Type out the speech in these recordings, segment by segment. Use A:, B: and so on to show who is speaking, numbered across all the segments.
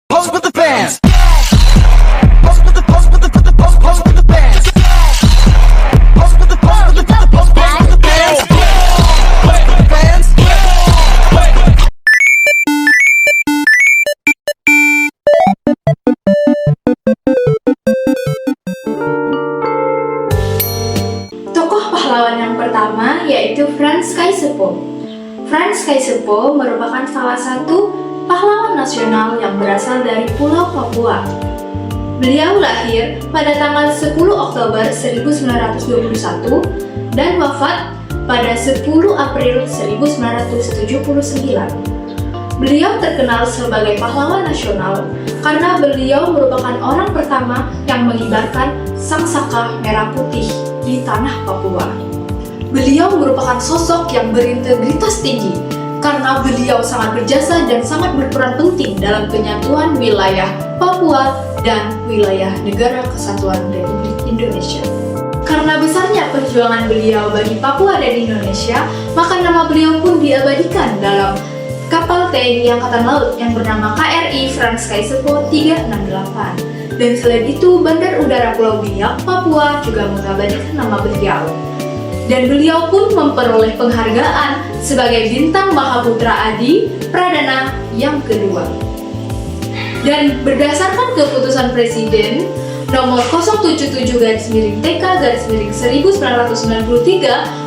A: Pose with the fans. Pose with the pose with the pose with the fans. Pose with the pose with the pose with the fans. Pose with the fans.
B: Tokoh pahlawan yang pertama yaitu Frans Kaisiepo. Frans Kaisiepo merupakan salah satu pahlawan nasional yang berasal dari Pulau Papua. Beliau lahir pada tanggal 10 Oktober 1921 dan wafat pada 10 April 1979. Beliau terkenal sebagai pahlawan nasional karena beliau merupakan orang pertama yang mengibarkan sangsaka merah putih di tanah Papua. Beliau merupakan sosok yang berintegritas tinggi karena beliau sangat berjasa dan sangat berperan penting dalam penyatuan wilayah Papua dan wilayah Negara Kesatuan Republik Indonesia. Karena besarnya perjuangan beliau bagi Papua dan Indonesia, maka nama beliau pun diabadikan dalam kapal TNI Angkatan Laut yang bernama KRI Frans Kaisiepo 368. Dan selain itu, Bandar Udara Pulau Biak, Papua juga mengabadikan nama beliau. Dan beliau pun memperoleh penghargaan sebagai Bintang Mahaputra Adi Pradana yang kedua. Dan berdasarkan keputusan Presiden nomor 077-TK-1993,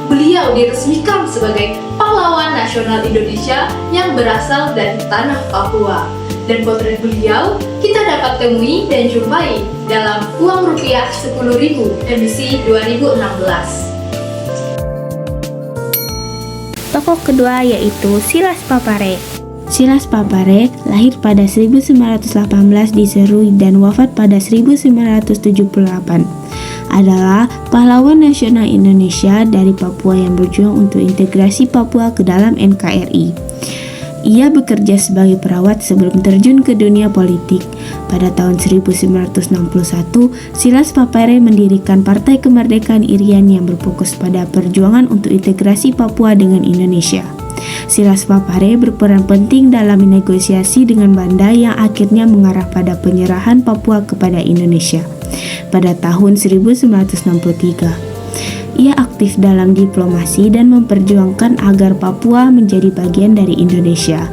B: beliau diresmikan sebagai pahlawan nasional Indonesia yang berasal dari tanah Papua. Dan potret beliau kita dapat temui dan jumpai dalam uang rupiah 10.000 edisi 2016.
C: Tokoh kedua yaitu Silas Papare. Silas Papare lahir pada 1918 di Serui dan wafat pada 1978. Adalah pahlawan nasional Indonesia dari Papua yang berjuang untuk integrasi Papua ke dalam NKRI. Ia bekerja sebagai perawat sebelum terjun ke dunia politik. Pada tahun 1961, Silas Papare mendirikan Partai Kemerdekaan Irian yang berfokus pada perjuangan untuk integrasi Papua dengan Indonesia. Silas Papare berperan penting dalam negosiasi dengan Banda yang akhirnya mengarah pada penyerahan Papua kepada Indonesia. Pada tahun 1963, ia aktif dalam diplomasi dan memperjuangkan agar Papua menjadi bagian dari Indonesia.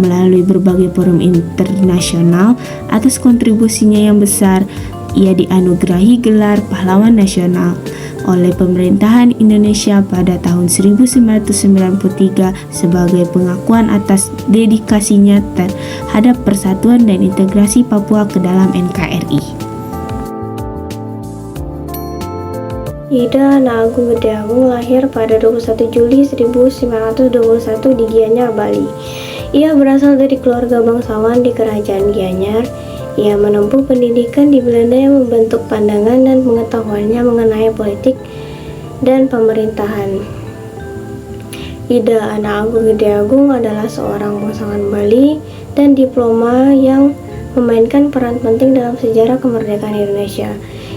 C: Melalui berbagai forum internasional, atas kontribusinya yang besar, ia dianugerahi gelar Pahlawan Nasional oleh pemerintahan Indonesia pada tahun 1993 sebagai pengakuan atas dedikasinya terhadap persatuan dan integrasi Papua ke dalam NKRI.
D: Ida Ana Agung Gede Agung lahir pada 21 Juli 1921 di Gianyar, Bali. Ia berasal dari keluarga bangsawan di Kerajaan Gianyar. Ia menempuh pendidikan di Belanda yang membentuk pandangan dan pengetahuannya mengenai politik dan pemerintahan. Ida Ana Agung Gede Agung adalah seorang bangsawan Bali dan diploma yang memainkan peran penting dalam sejarah kemerdekaan Indonesia.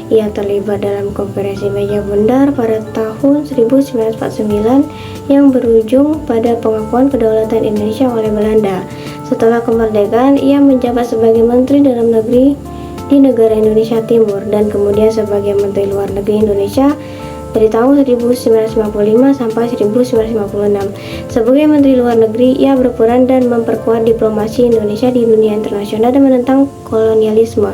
D: Ia terlibat dalam Konferensi Meja Bundar pada tahun 1949 yang berujung pada pengakuan kedaulatan Indonesia oleh Belanda. Setelah kemerdekaan, ia menjabat sebagai Menteri Dalam Negeri di negara Indonesia Timur dan kemudian sebagai Menteri Luar Negeri Indonesia dari tahun 1955 sampai 1956. Sebagai Menteri Luar Negeri, ia berperan dan memperkuat diplomasi Indonesia di dunia internasional dan menentang kolonialisme.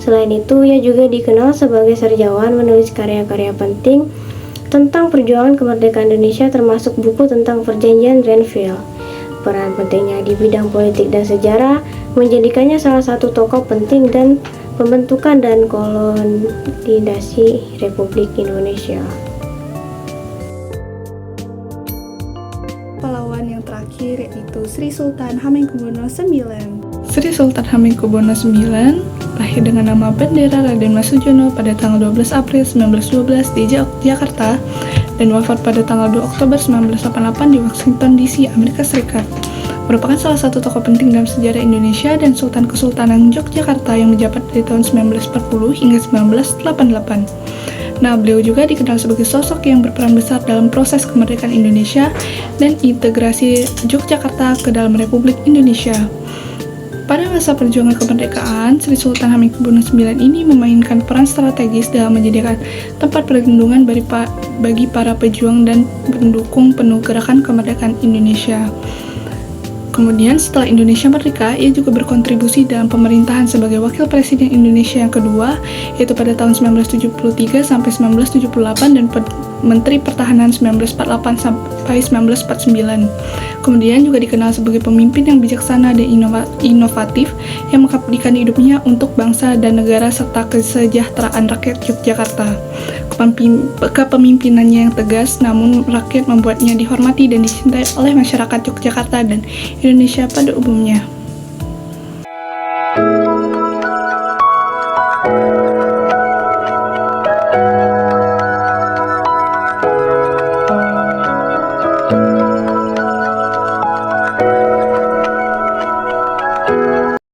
D: Selain itu, ia juga dikenal sebagai sejarawan, menulis karya-karya penting tentang perjuangan kemerdekaan Indonesia termasuk buku tentang Perjanjian Grenfell. Peran pentingnya di bidang politik dan sejarah menjadikannya salah satu tokoh penting dan pembentukan dan konsolidasi Republik Indonesia.
E: Pahlawan yang terakhir yaitu Sri Sultan Hamengkubuwono IX.
F: Sri Sultan Hamengkubuwono IX lahir dengan nama Bendera Raden Mas Sujono pada tanggal 12 April 1912 di Jakarta dan wafat pada tanggal 2 Oktober 1988 di Washington DC, Amerika Serikat. Merupakan salah satu tokoh penting dalam sejarah Indonesia dan Sultan Kesultanan Yogyakarta yang menjabat dari tahun 1940 hingga 1988. Nah, beliau juga dikenal sebagai sosok yang berperan besar dalam proses kemerdekaan Indonesia dan integrasi Yogyakarta ke dalam Republik Indonesia. Pada masa perjuangan kemerdekaan, Sri Sultan Hamengkubuwono IX ini memainkan peran strategis dalam menjadikan tempat perlindungan bagi para pejuang dan pendukung penuh gerakan kemerdekaan Indonesia. Kemudian setelah Indonesia merdeka, ia juga berkontribusi dalam pemerintahan sebagai Wakil Presiden Indonesia yang kedua, yaitu pada tahun 1973 sampai 1978 dan Menteri Pertahanan 1948 sampai 1949. Kemudian juga dikenal sebagai pemimpin yang bijaksana dan inovatif yang mengabdikan hidupnya untuk bangsa dan negara serta kesejahteraan rakyat Yogyakarta. Kepemimpinannya yang tegas, namun rakyat membuatnya dihormati dan dicintai oleh masyarakat Yogyakarta dan Indonesia pada umumnya.